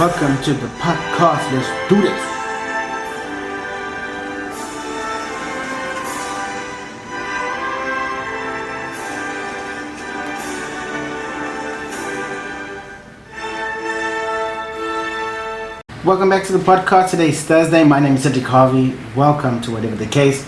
Welcome to the podcast. Let's do this. Welcome back to the podcast. Today is Thursday. My name is Cedric Harvey. Welcome to whatever the case.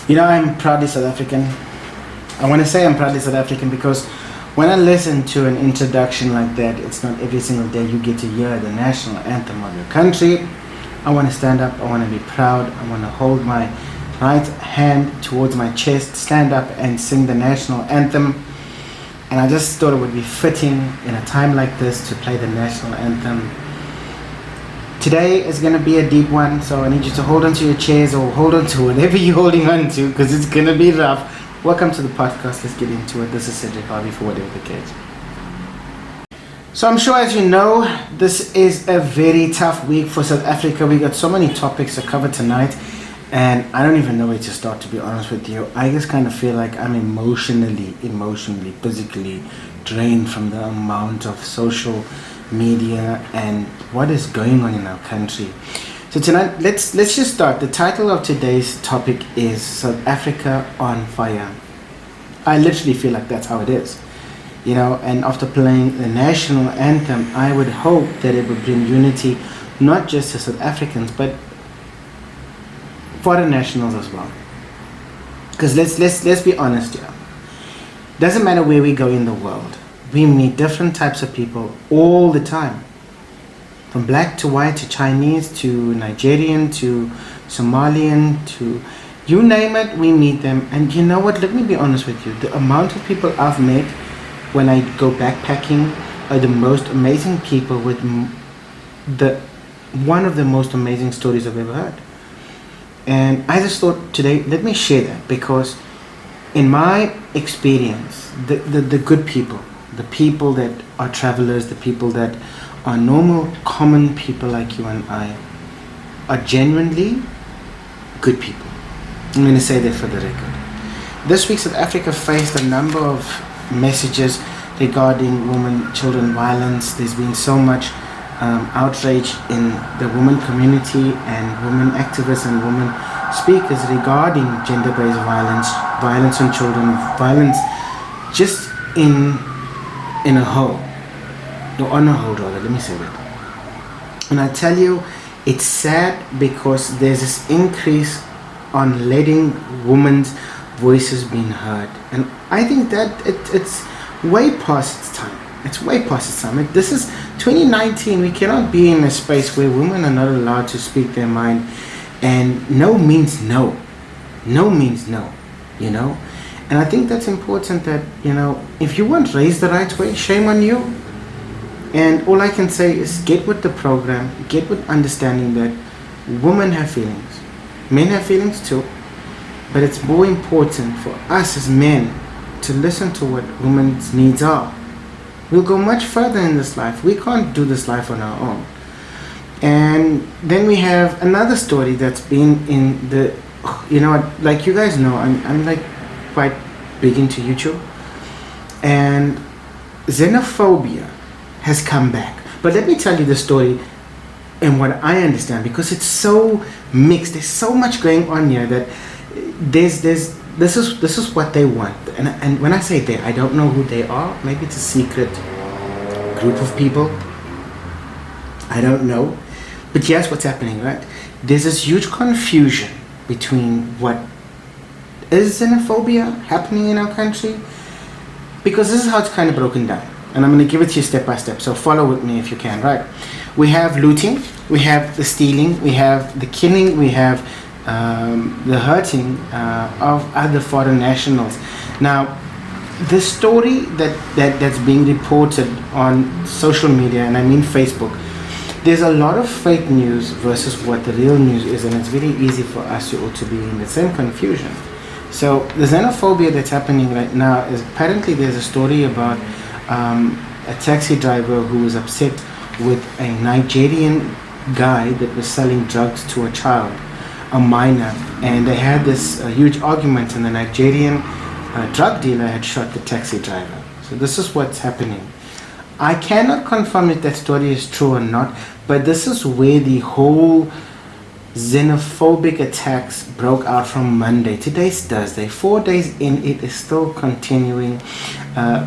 You know, I'm proudly South African. I want to say I'm proudly South African because when I listen to an introduction like that, it's not every single day you get to hear the national anthem of your country. I want to stand up. I want to be proud. I want to hold my right hand towards my chest, stand up and sing the national anthem. And I just thought it would be fitting in a time like this to play the national anthem. Today is going to be a deep one, so I need you to hold on to your chairs or hold on to whatever you're holding on to because it's going to be rough. Welcome to the podcast. Let's get into it. This is Cedric Harvey for whatever the case. So I'm sure, as you know, this is a very tough week for South Africa. We got so many topics to cover tonight, and I don't even know where to start, to be honest with you. I just kind of feel like I'm emotionally, physically drained from the amount of social media and what is going on in our country. So tonight, let's just start. The title of today's topic is South Africa on Fire. I literally feel like that's how it is, you know. And after playing the national anthem, I would hope that it would bring unity, not just to South Africans, but foreign nationals as well. Because let's be honest here. Doesn't matter where we go in the world, we meet different types of people all the time. From black to white to Chinese to Nigerian to Somalian to you name it, we meet them. And you know what, let me be honest with you. The amount of people I've met when I go backpacking are the most amazing people with one of the most amazing stories I've ever heard. And I just thought today, let me share that because in my experience, the good people, the people that are travelers, the people that are normal, common people like you and I, are genuinely good people. I'm going to say that for the record. This week, South Africa faced a number of messages regarding women, children violence. There's been so much outrage in the women community and women activists and women speakers regarding gender-based violence, violence on children, violence just in a whole. On a whole, rather, let me say that. And I tell you, it's sad because there's this increase on letting women's voices being heard. And I think that it's way past its time. It's way past its time. This is 2019. We cannot be in a space where women are not allowed to speak their mind. And no means no. No means no, you know. And I think that's important that, you know, if you weren't raised the right way, shame on you. And all I can say is get with the program, get with understanding that women have feelings, men have feelings too, but it's more important for us as men to listen to what women's needs are. We'll go much further in this life. We can't do this life on our own. And then we have another story that's been in the, you know, like you guys know, I'm like quite big into YouTube, and xenophobia has come back. But let me tell you the story and what I understand, because it's so mixed. There's so much going on here that this is what they want. And when I say they, I don't know who they are. Maybe it's a secret group of people. I don't know. But here's what's happening, right? There's this huge confusion between what is xenophobia happening in our country, because this is how it's kind of broken down. And I'm going to give it to you step by step, so follow with me if you can, right? We have looting, we have the stealing, we have the killing, we have the hurting of other foreign nationals. Now, the story that's being reported on social media, and I mean Facebook, there's a lot of fake news versus what the real news is, and it's very easy for us to all to be in the same confusion. So the xenophobia that's happening right now is apparently there's a story about a taxi driver who was upset with a Nigerian guy that was selling drugs to a child, a minor, and they had this huge argument, and the Nigerian drug dealer had shot the taxi driver. So this is what's happening. I cannot confirm if that story is true or not, but this is where the whole xenophobic attacks broke out from Monday. Today's Thursday. 4 days in, it is still continuing.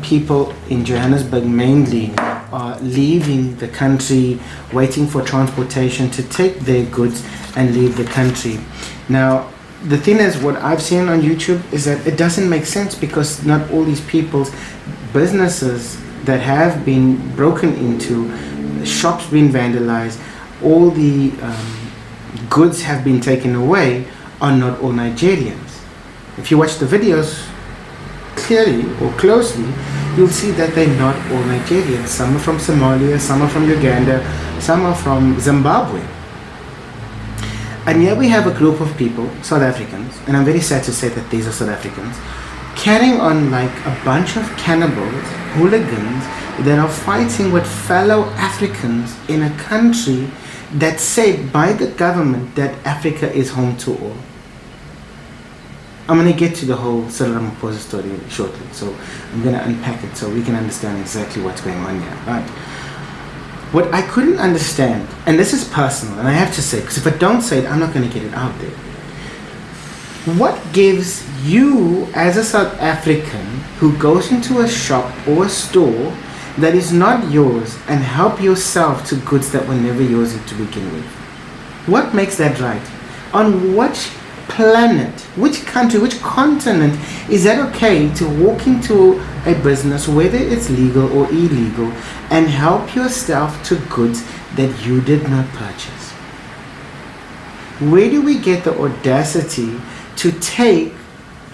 People in Johannesburg mainly are leaving the country, waiting for transportation to take their goods and leave the country. Now, the thing is, what I've seen on YouTube is that it doesn't make sense, because not all these people's businesses that have been broken into, shops been vandalized, all the goods have been taken away, are not all Nigerians. If you watch the videos clearly or closely, you'll see that they're not all Nigerians. Some are from Somalia, some are from Uganda, some are from Zimbabwe. And here we have a group of people, South Africans, and I'm very sad to say that these are South Africans, carrying on like a bunch of cannibals, hooligans, that are fighting with fellow Africans in a country that's said by the government that Africa is home to all. I'm going to get to the whole Cyril Ramaphosa story shortly, so I'm going to unpack it so we can understand exactly what's going on here. Right? What I couldn't understand, and this is personal, and I have to say, because if I don't say it, I'm not going to get it out there. What gives you, as a South African who goes into a shop or a store that is not yours and help yourself to goods that were never yours to begin with? What makes that right? On which planet, which country, which continent is that okay to walk into a business, whether it's legal or illegal, and help yourself to goods that you did not purchase? Where do we get the audacity to take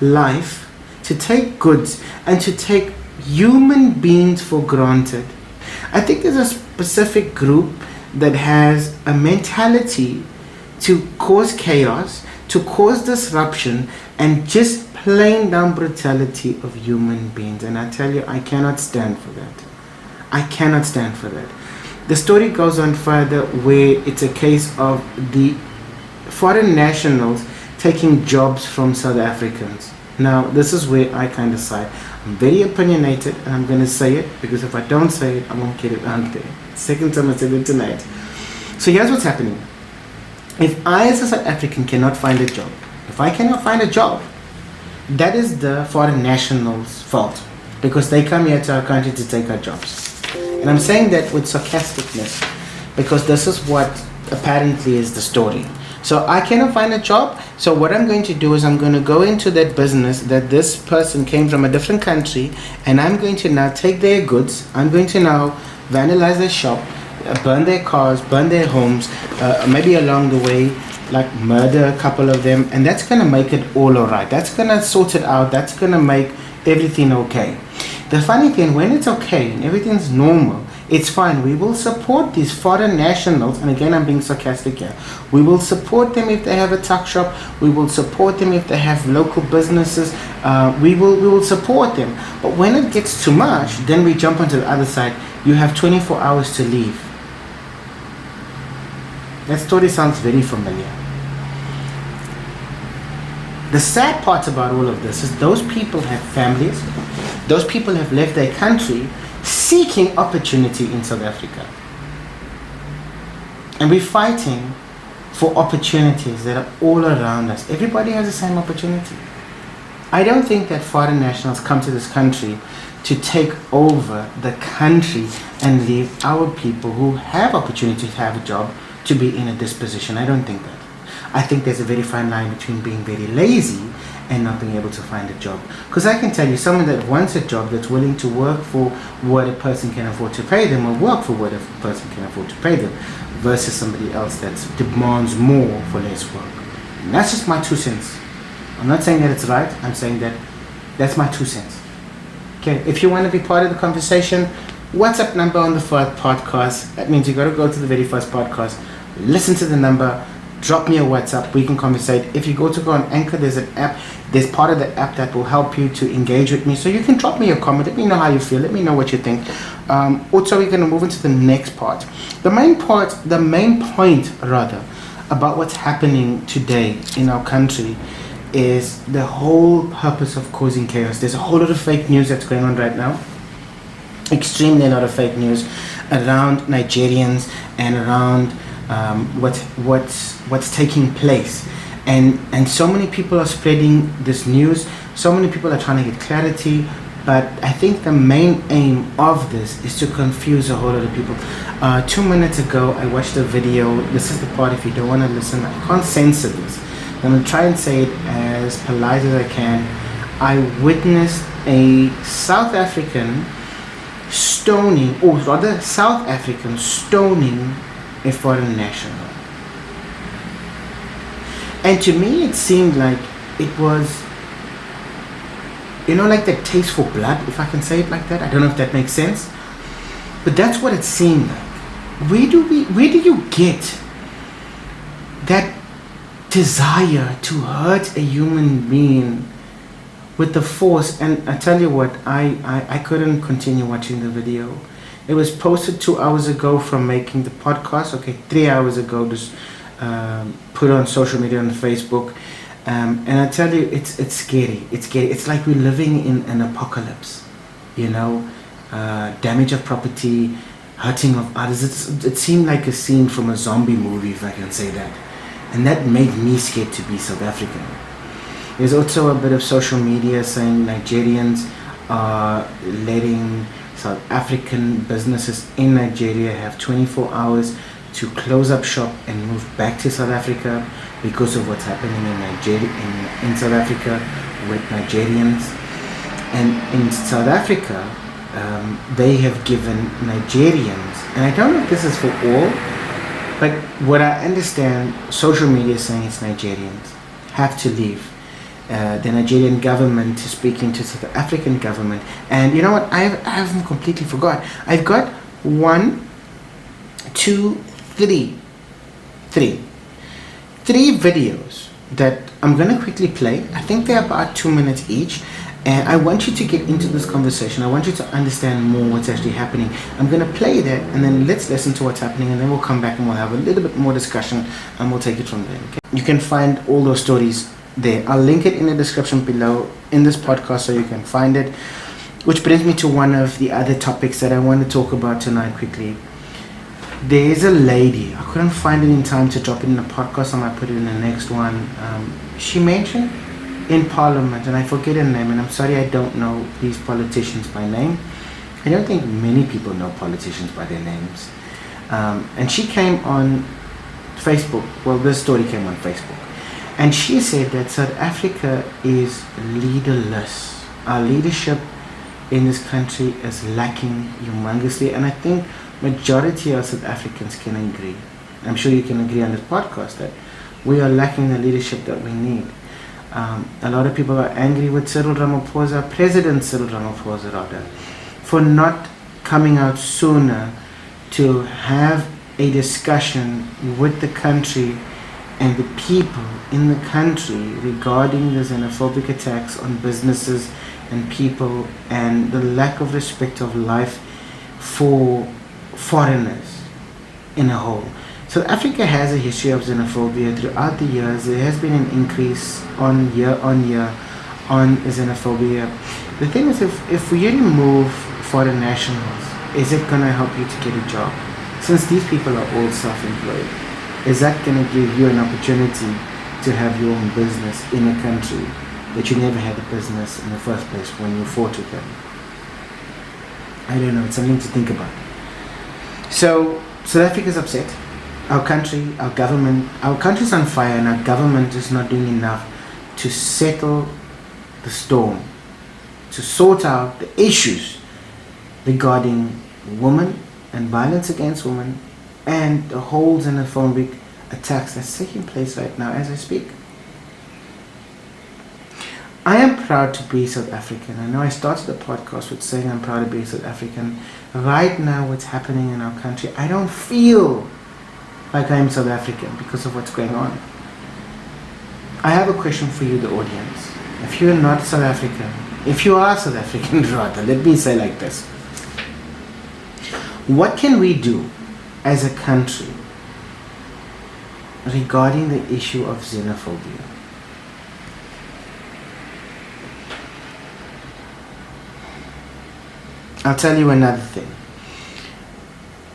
life, to take goods, and to take human beings for granted? I think there's a specific group that has a mentality to cause chaos, to cause disruption, and just plain down brutality of human beings. And I tell you, I cannot stand for that. I cannot stand for that. The story goes on further, where it's a case of the foreign nationals taking jobs from South Africans. Now, this is where I kind of side. I'm very opinionated, and I'm going to say it, because if I don't say it, I won't get it out there. Second time I said it tonight. So here's what's happening. If I, as a South African, cannot find a job, if I cannot find a job, that is the foreign nationals' fault, because they come here to our country to take our jobs. And I'm saying that with sarcasticness, because this is what apparently is the story. So I cannot find a job, so what I'm going to do is I'm going to go into that business that this person came from a different country, and I'm going to now take their goods, I'm going to now vandalize their shop, burn their cars, burn their homes, maybe along the way, like murder a couple of them, and that's going to make it all alright. That's going to sort it out, that's going to make everything okay. The funny thing, when it's okay and everything's normal, it's fine. We will support these foreign nationals, and again, I'm being sarcastic here. We will support them if they have a tuck shop. We will support them if they have local businesses. We will support them. But when it gets too much, then we jump onto the other side. You have 24 hours to leave. That story sounds very familiar. The sad part about all of this is those people have families. Those people have left their country seeking opportunity in South Africa. And we're fighting for opportunities that are all around us. Everybody has the same opportunity. I don't think that foreign nationals come to this country to take over the country and leave our people who have opportunity to have a job to be in a disposition. I don't think that. I think there's a very fine line between being very lazy and not being able to find a job. Because I can tell you, someone that wants a job, that's willing to work for what a person can afford to pay them, or work for what a person can afford to pay them, versus somebody else that demands more for less work. And that's just my 2 cents. I'm not saying that it's right, I'm saying that that's my 2 cents. Okay, if you want to be part of the conversation, WhatsApp number on the first podcast. That means you got to go to the very first podcast, listen to the number, drop me a WhatsApp, we can conversate. If you go on Anchor, there's an app, there's part of the app that will help you to engage with me. So you can drop me a comment, let me know how you feel, let me know what you think. Also, we're going to move into the next part. The main point about what's happening today in our country is the whole purpose of causing chaos. There's a whole lot of fake news that's going on right now. extremely a lot of fake news around Nigerians and around what's taking place, and so many people are spreading this news. So many people are trying to get clarity, but I think the main aim of this is to confuse a whole lot of people. 2 minutes ago, I watched a video. This is the part, if you don't want to listen, I can't censor this. I'm going to try and say it as polite as I can. I witnessed a South African stoning, or rather South African stoning a foreign national. And to me it seemed like it was, like that taste for blood, if I can say it like that. I don't know if that makes sense, but that's what it seemed like. Where do you get that desire to hurt a human being with the force? And I tell you what, I couldn't continue watching the video. It was posted 2 hours ago from making the podcast. Okay, 3 hours ago, just put on social media, on Facebook. And I tell you, it's scary. It's scary. It's like we're living in an apocalypse. Damage of property, hurting of others. It seemed like a scene from a zombie movie, if I can say that. And that made me scared to be South African. There's also a bit of social media saying Nigerians are letting South African businesses in Nigeria have 24 hours to close up shop and move back to South Africa because of what's happening in Nigeria, in South Africa with Nigerians. And in South Africa, they have given Nigerians, and I don't know if this is for all, but what I understand, social media is saying it's Nigerians have to leave. The Nigerian government is speaking to South African government, and you know what? I haven't completely forgot. I've got 1, 2, 3 videos that I'm gonna quickly play. I think they're about 2 minutes each, and I want you to get into this conversation. I want you to understand more what's actually happening. I'm gonna play that, and then let's listen to what's happening, and then we'll come back and we'll have a little bit more discussion, and we'll take it from there. Okay? You can find all those stories there. I'll link it in the description below in this podcast so you can find it. Which brings me to one of the other topics that I want to talk about tonight quickly. There is a lady, I couldn't find it in time to drop it in the podcast, I might put it in the next one. She mentioned in Parliament, and I forget her name, and I'm sorry I don't know these politicians by name. I don't think many people know politicians by their names. And she came on Facebook, well, this story came on Facebook, and she said that South Africa is leaderless. Our leadership in this country is lacking humongously, and I think majority of South Africans can agree. I'm sure you can agree on this podcast that we are lacking the leadership that we need. A lot of people are angry with Cyril Ramaphosa, President Cyril Ramaphosa rather, for not coming out sooner to have a discussion with the country and the people in the country regarding the xenophobic attacks on businesses and people and the lack of respect of life for foreigners in a whole. South Africa has a history of xenophobia throughout the years. There has been an increase on year on xenophobia. The thing is, if we remove foreign nationals, is it going to help you to get a job? Since these people are all self-employed, is that going to give you an opportunity to have your own business in a country that you never had a business in the first place when you fought with them? I don't know, it's something to think about. So South Africa is upset. Our country, our government, our country's on fire, and our government is not doing enough to settle the storm, to sort out the issues regarding women and violence against women and the whole xenophobic attacks that's taking place right now as I speak. I am proud to be South African. I know I started the podcast with saying I'm proud to be South African. Right now, what's happening in our country, I don't feel like I'm South African because of what's going on. I have a question for you, the audience. If you're not South African, if you are South African rather, let me say like this. What can we do as a country regarding the issue of xenophobia? I'll tell you another thing.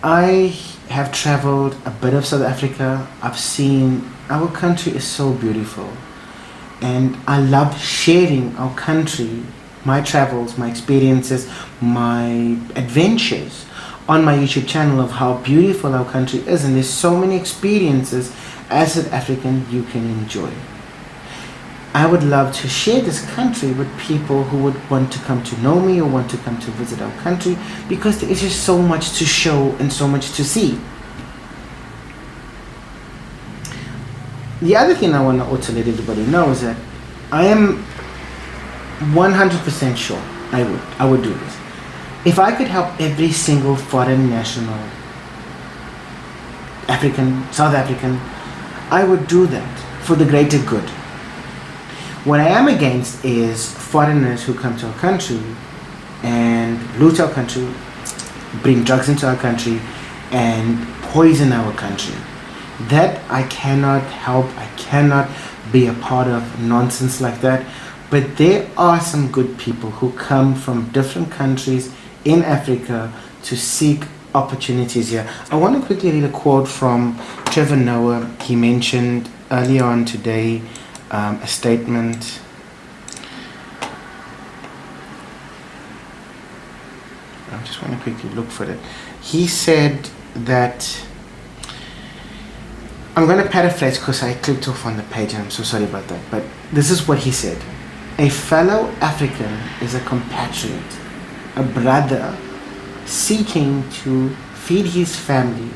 I have traveled a bit of South Africa. I've seen our country is so beautiful, and I love sharing our country, my travels, my experiences, my adventures on my YouTube channel of how beautiful our country is, and there's so many experiences as an African you can enjoy. I would love to share this country with people who would want to come to know me or want to come to visit our country, because there is just so much to show and so much to see. The other thing I want to also let everybody know is that I am 100% sure I would do this. If I could help every single foreign national, African, South African, I would do that for the greater good. What I am against is foreigners who come to our country and loot our country, bring drugs into our country, and poison our country. That I cannot help. I cannot be a part of nonsense like that. But there are some good people who come from different countries in Africa to seek opportunities here. I want to quickly read a quote from Trevor Noah. He mentioned earlier on today a statement. I just want to quickly look for it. He said that, I'm going to paraphrase because I clicked off on the page and I'm so sorry about that, but this is what he said. A fellow African is a compatriot, a brother seeking to feed his family,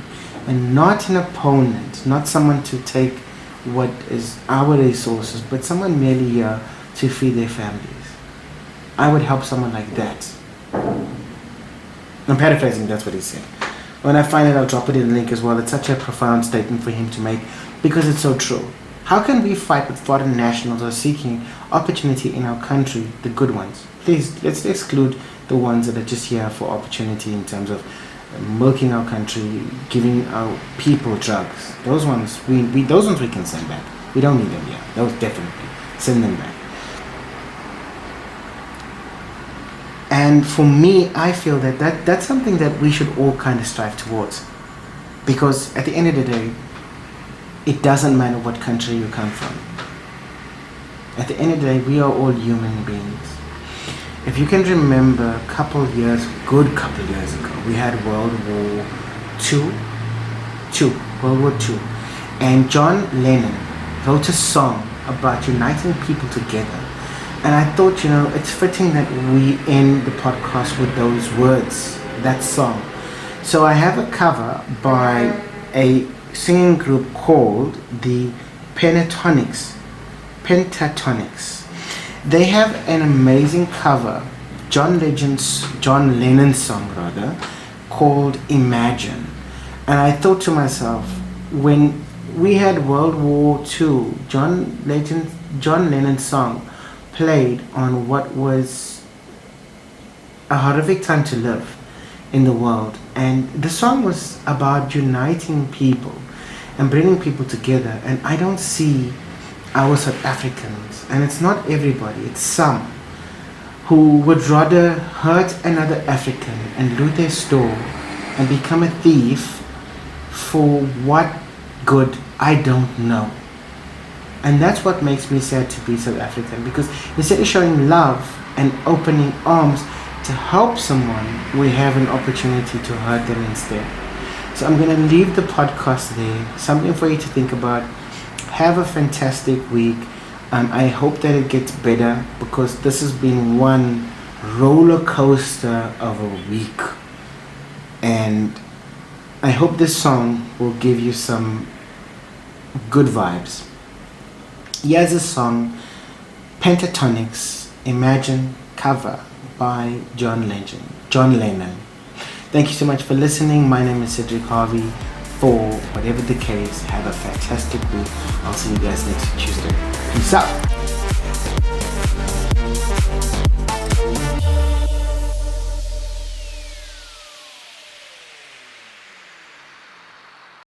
and not an opponent, not someone to take what is our resources, but someone merely here to feed their families. I would help someone like that. I'm paraphrasing, that's what he said. When I find it, I'll drop it in the link as well. It's such a profound statement for him to make, because it's so true. How can we fight with foreign nationals who are seeking opportunity in our country, the good ones? Please, let's exclude the ones that are just here for opportunity in terms of milking our country, giving our people drugs. Those ones those ones we can send back. We don't need them here. Those definitely send them back. And for me, I feel that's something that we should all kind of strive towards, because at the end of the day, it doesn't matter what country you come from. At the end of the day, we are all human beings. If you can remember a couple years ago, we had World War II, and John Lennon wrote a song about uniting people together. And I thought, it's fitting that we end the podcast with those words, that song. So I have a cover by a singing group called the Pentatonics. They have an amazing cover, John Lennon's song rather, called Imagine. And I thought to myself, when we had World War II, John Lennon's song played on what was a horrific time to live in the world, and the song was about uniting people and bringing people together. And I don't see our South Africans, and it's not everybody, it's some, who would rather hurt another African and loot their store and become a thief for what good, I don't know. And that's what makes me sad to be South African, because instead of showing love and opening arms to help someone, we have an opportunity to hurt them instead. So I'm going to leave the podcast there, something for you to think about. Have a fantastic week. I hope that it gets better, because this has been one roller coaster of a week. And I hope this song will give you some good vibes. Here's a song, Pentatonics, Imagine, cover by John Lennon. Thank you so much for listening. My name is Cedric Harvey. For whatever the case, have a fantastic week. I'll see you guys next Tuesday. Peace out.